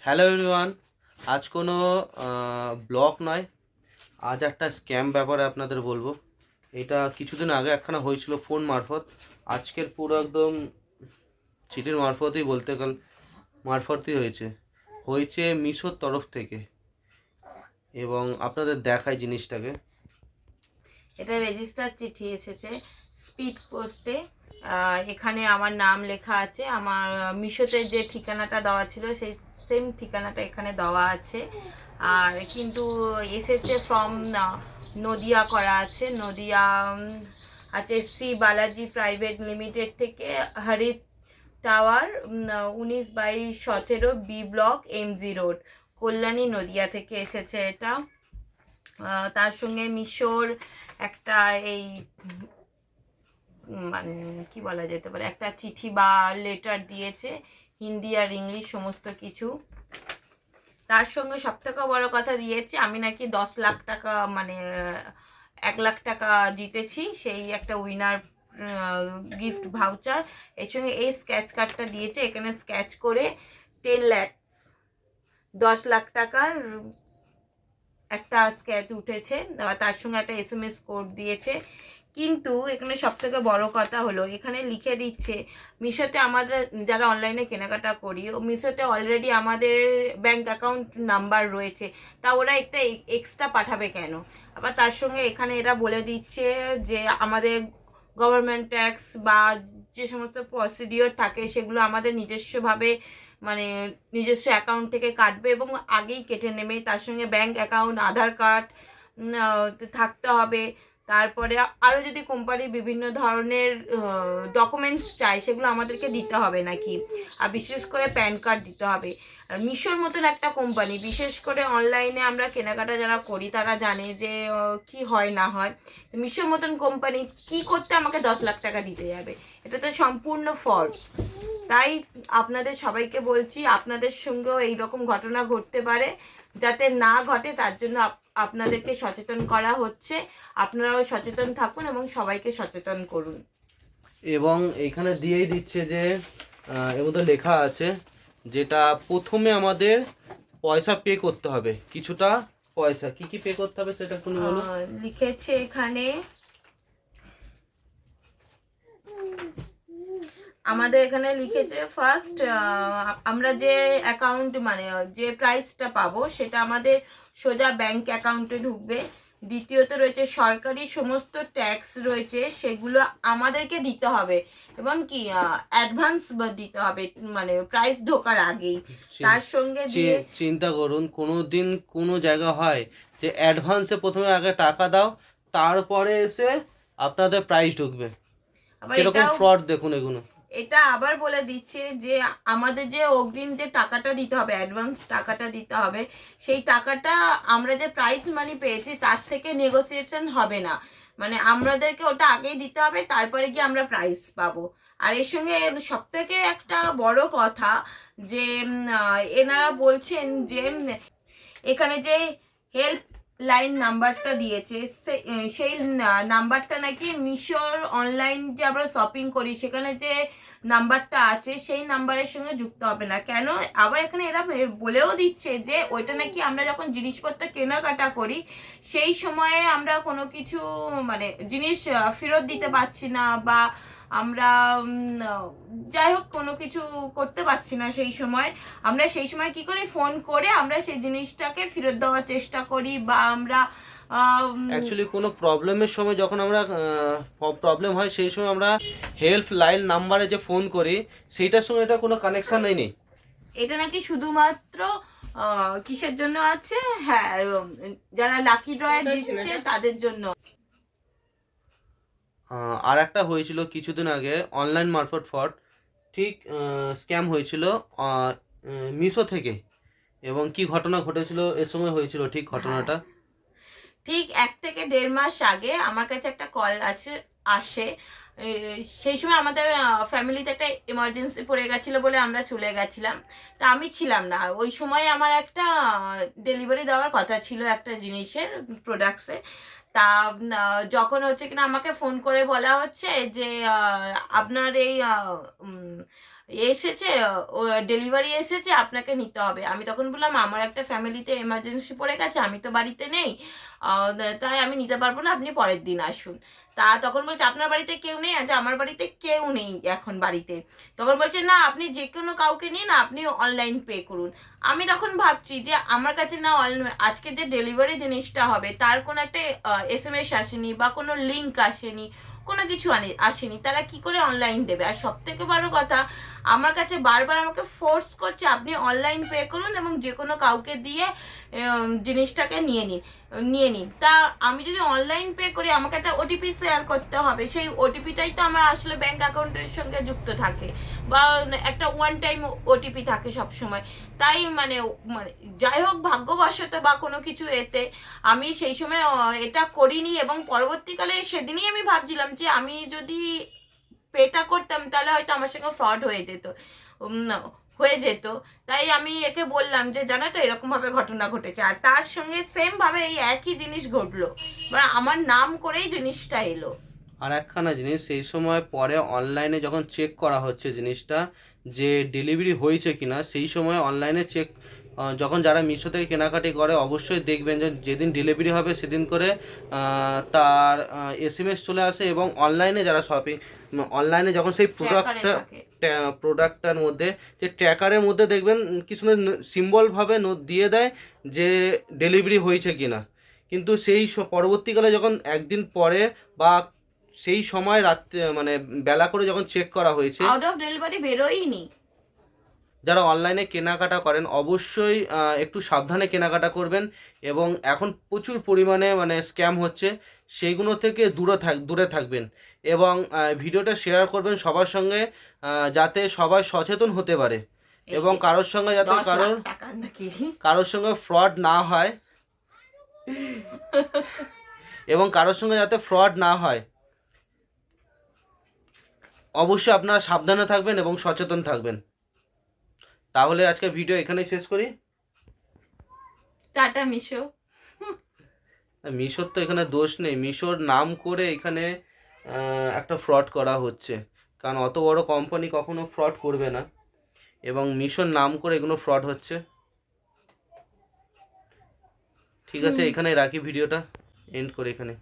Hello everyone. আজ কোনো blog নয়, আজ একটা স্ক্যাম ব্যাপারে আপনাদের বলবো। এটা কিছুদিন আগে একখানা হয়েছিল ফোন মারফত। আজকের পুরো একদম চিঠির মারফতই বলতে গেল মারফতই হয়েছে হয়েছে মিশোর তরফ থেকে। এবং আপনাদের দেখায় জিনিসটাকে। এটা রেজিস্টার চিঠি এসেছে স্পিড পোস্টে। এখানে আমার নাম লেখা আছে, আমার মিশোতে যে ঠিকানাটা দেওয়া ছিল সেই সেম ঠিকানাটা এখানে দেওয়া আছে। আর কিন্তু এসেছে ফ্রম নদিয়া করা আছে, নদিয়া আছে শ্রী বালাজি প্রাইভেট লিমিটেড থেকে, Harit tower 19/17 B block MG road, Kalyani Nadia থেকে এসেছে এটা। তার সঙ্গে মিশোর একটা এই মানে কি বলা যেতে পারে, একটা চিঠি বা লেটার দিয়েছে, হিন্দি আর ইংলিশ সমস্ত কিছু। তার সঙ্গে সব থেকে বড় কথা দিয়েছে আমি নাকি 10 লাখ টাকা মানে 1 লাখ টাকা জিতেছি, সেই একটা উইনার গিফট ভাউচার। এর সঙ্গে এই স্কেচ কার্ডটা দিয়েছে, এখানে স্কেচ করে 10 লাখ 10 লাখ টাকার একটা স্কেচ উঠেছে। তার সঙ্গে একটা SMS কোড দিয়েছে। কিন্তু এখানে সব থেকে বড় কথা হলো, এখানে লিখে দিচ্ছে মিশোতে আমাদের যারা অনলাইনে কেনাকাটা করি, ও মিশোতে অলরেডি আমাদের ব্যাংক অ্যাকাউন্ট নাম্বার রয়েছে, তা ওরা একটা এক্সট্রা পাঠাবে কেন? আবার তার সঙ্গে এখানে এরা বলে দিচ্ছে যে আমাদের গভর্নমেন্ট ট্যাক্স বা যে সমস্ত প্রসিডিওর থাকে সেগুলো আমাদের নিজস্বভাবে মানে নিজস্ব অ্যাকাউন্ট থেকে কাটবে এবং আগেই কেটে নেবে। তার সঙ্গে ব্যাংক অ্যাকাউন্ট, আধার কার্ড থাকতে হবে। তারপরে আরও যদি কোম্পানি বিভিন্ন ধরনের ডকুমেন্টস চায় সেগুলো আমাদেরকে দিতে হবে নাকি, আর বিশেষ করে প্যান কার্ড দিতে হবে। আর মিশোর মতন একটা কোম্পানি, বিশেষ করে অনলাইনে আমরা কেনাকাটা যারা করি তারা জানে যে কি হয় না হয়। মিশোর মতন কোম্পানি কি করতে আমাকে 10 লাখ টাকা দিতে যাবে? এটা তো সম্পূর্ণ ফ্রড। তাই আপনাদের সবাইকে বলছি, আপনাদের সঙ্গেও এইরকম ঘটনা ঘটতে পারে, যাতে না ঘটে তার জন্য আপনাদেরকে সচেতন করা হচ্ছে। আপনারাও সচেতন থাকুন এবং সবাইকে সচেতন করুন। এবং এইখানে দিয়েই দিচ্ছে যে এর মধ্যে লেখা আছে যেটা প্রথমে আমাদের পয়সা পে করতে হবে, কিছুটা পয়সা কি কি পে করতে হবে সেটা একটু বলো। লিখেছে এখানে আমাদের এখানে লিখেছে ফার্স্ট আমরা যে অ্যাকাউন্ট মানে যে প্রাইসটা পাবো সেটা আমাদের সোজা ব্যাংক অ্যাকাউন্টে ঢুকবে। দ্বিতীয়ত রয়েছে সরকারি সমস্ত ট্যাক্স রয়েছে, সেগুলো আমাদেরকে দিতে হবে এবং কি অ্যাডভান্স দিতে হবে মানে প্রাইস ঢোকার আগেই। তার সঙ্গে দিয়ে চিন্তা করুন, কোনো দিন কোনো জায়গা হয় যে অ্যাডভান্সে প্রথমে আগে টাকা দাও, তারপরে এসে আপনাদের প্রাইস ঢুকবে। আবার কিরকম এটাও ফ্রড দেখুন এগুলো। এটা আবার বলে দিচ্ছে যে আমাদের যে অগ্রিম যে টাকাটা দিতে হবে, অ্যাডভান্স টাকাটা দিতে হবে, সেই টাকাটা আমরা যে প্রাইস মানি পেয়েছি তার থেকে নেগোসিয়েশন হবে না, মানে আমাদেরকে ওটা আগেই দিতে হবে, তারপরে গিয়ে আমরা প্রাইস পাবো। আর এর সঙ্গে সব থেকে একটা বড় কথা যে এনারা বলছেন যে এখানে যে হেল্প লাইন নাম্বারটা দিয়েছে সেই নাম্বারটা নাকি মিশোর অনলাইন যে আমরা শপিং করি সেখানে যে নাম্বারটা আছে সেই নাম্বারের সঙ্গে যুক্ত হবে না। কেন? আবার এখানে এরা বলেও দিচ্ছে যে ওইটা নাকি আমরা যখন জিনিসপত্র কেনাকাটা করি সেই সময়ে আমরা কোনো কিছু মানে জিনিস ফেরত দিতে পারছি না, বা আমরা যাই হোক কোনো কিছু করতে পারছি না সেই সময়, আমরা সেই সময় কি করি, ফোন করে আমরা সেই জিনিসটাকে ফেরত দেওয়ার চেষ্টা করি, বা আমরা অ্যাকচুয়ালি কোনো প্রবলেমের সময় যখন আমরা প্রবলেম হয় সেই সময় আমরা হেল্প লাইন নাম্বারে যে ফোন করি সেইটার সঙ্গে এটা কোনো কানেকশন নেই। এটা নাকি শুধুমাত্র কিসের জন্য আছে, হ্যাঁ যারা লাকি ড্রয়ে দিচ্ছে তাদের জন্য। আর একটা হয়েছিল কিছুদিন আগে অনলাইন মারফত ফ্রড, ঠিক স্ক্যাম হয়েছিল মিশো থেকে। এবং কি ঘটনা ঘটেছিল এর সময় হয়েছিল ঠিক হ্যাঁ, ঘটনাটা। ঠিক 1 থেকে 1.5 মাস আগে আমার কাছে একটা কল আসে। সেই সময় আমাদের ফ্যামিলিতে একটা এমার্জেন্সি পড়ে গেছিলো বলে আমরা চলে গেছিলাম, তা আমি ছিলাম না। আর ওই সময় আমার একটা ডেলিভারি দেওয়ার কথা ছিল একটা জিনিসের, প্রোডাক্টসের। তা যখন হচ্ছে কিনা আমাকে ফোন করে বলা হচ্ছে যে আপনার এই এসেছে, ডেলিভারি এসেছে, আপনাকে নিতে হবে। আমি তখন বললাম আমার একটা ফ্যামিলিতে এমার্জেন্সি পড়ে গেছে, আমি তো বাড়িতে নেই, তাই আমি নিতে পারবো না, আপনি পরের দিন আসুন। তা তখন বলছে আপনার বাড়িতে কেউ নেই? আচ্ছা, আমার বাড়িতে কেউ নেই এখন বাড়িতে। তখন বলছে না, আপনি যে কোনো কাউকে নিন, আপনি অনলাইন পে করুন। আমি তখন ভাবছি যে আমার কাছে না আজকে যে ডেলিভারি জিনিসটা হবে তার কোনো একটা SMS আসেনি বা কোনো লিঙ্ক আসেনি, কোনো কিছু আসেনি, তারা কি করে অনলাইন দেবে? আর সব থেকে বড় কথা, আমার কাছে বারবার আমাকে ফোর্স করছে আপনি অনলাইন পে করুন এবং যে কোনো কাউকে দিয়ে জিনিসটাকে নিয়ে নিন। তা আমি যদি অনলাইন পে করি আমাকে একটা ওটিপি শেয়ার করতে হবে, সেই ওটিপিটাই তো আমার আসলে ব্যাংক অ্যাকাউন্টের সঙ্গে যুক্ত থাকে, বা একটা ওয়ান টাইম ওটিপি থাকে সব সময়। তাই মানে মানে যাই হোক, ভাগ্যবশত বা কোনো কিছু এতে আমি সেই সময় এটা করিনি, এবং পরবর্তীকালে সেদিনই আমি ভাবছিলাম যে আমি যদি পেটা করতাম তাহলে হয়তো আমার সঙ্গে ফ্রড হয়ে যেত, হয়ে যেত। তাই আমি একে বললাম যে জানো তো এরকম ভাবে ঘটনা ঘটেছে, আর তার সঙ্গে সেম ভাবে এই একই জিনিস ঘটলো, মানে আমার নাম করেই জিনিসটা এলো। আর একখানা জিনিস, সেই সময় পরে অনলাইনে যখন চেক করা হচ্ছে জিনিসটা যে ডেলিভারি হয়েছে কিনা, সেই সময় অনলাইনে চেক যখন যারা মিশো থেকে কেনাকাটি করে অবশ্যই দেখবেন যে যেদিন ডেলিভারি হবে সেদিন করে তার SMS চলে আসে, এবং অনলাইনে যারা শপিং অনলাইনে যখন সেই ট্র্যাকারে থাকে। প্রোডাক্টটার মধ্যে যে ট্র্যাকারের মধ্যে দেখবেন কিছু সিম্বলভাবে দিয়ে দেয় যে ডেলিভারি হয়েছে কিনা। কিন্তু সেই পরবর্তীকালে যখন একদিন পরে বা সেই সময় রাত্রে মানে বেলা করে যখন চেক করা হয়েছে, আউট অফ ডেলিভারি বেরোয়নি। যারা অনলাইনে কেনাকাটা করেন অবশ্যই একটু সাবধানে কেনাকাটা করবেন, এবং এখন প্রচুর পরিমাণে মানে স্ক্যাম হচ্ছে, সেইগুলো থেকে দূরে থাকবেন, এবং ভিডিওটা শেয়ার করবেন সবার সঙ্গে, যাতে সবাই সচেতন হতে পারে, এই এবং যে কারোর সঙ্গে যাতে 10 লাখ টাকার নাকি। কারোর সঙ্গে ফ্রড না হয়, এবং কারোর সঙ্গে যাতে ফ্রড না হয়, অবশ্যই আপনারা সাবধানে থাকবেন এবং সচেতন থাকবেন। তাহলে আজকে ভিডিও এখানেই শেষ করি। টাটা মিশো। মিশোর তো এখানে দোষ নেই, মিশোর নাম করে এখানে একটা ফ্রড করা হচ্ছে, কারণ অত বড় কোম্পানি কখনো ফ্রড করবে না, এবং মিশোর নাম করে এগুলো ফ্রড হচ্ছে। ঠিক আছে, এখানে রাখি ভিডিওটা, এন্ড করে এখানে।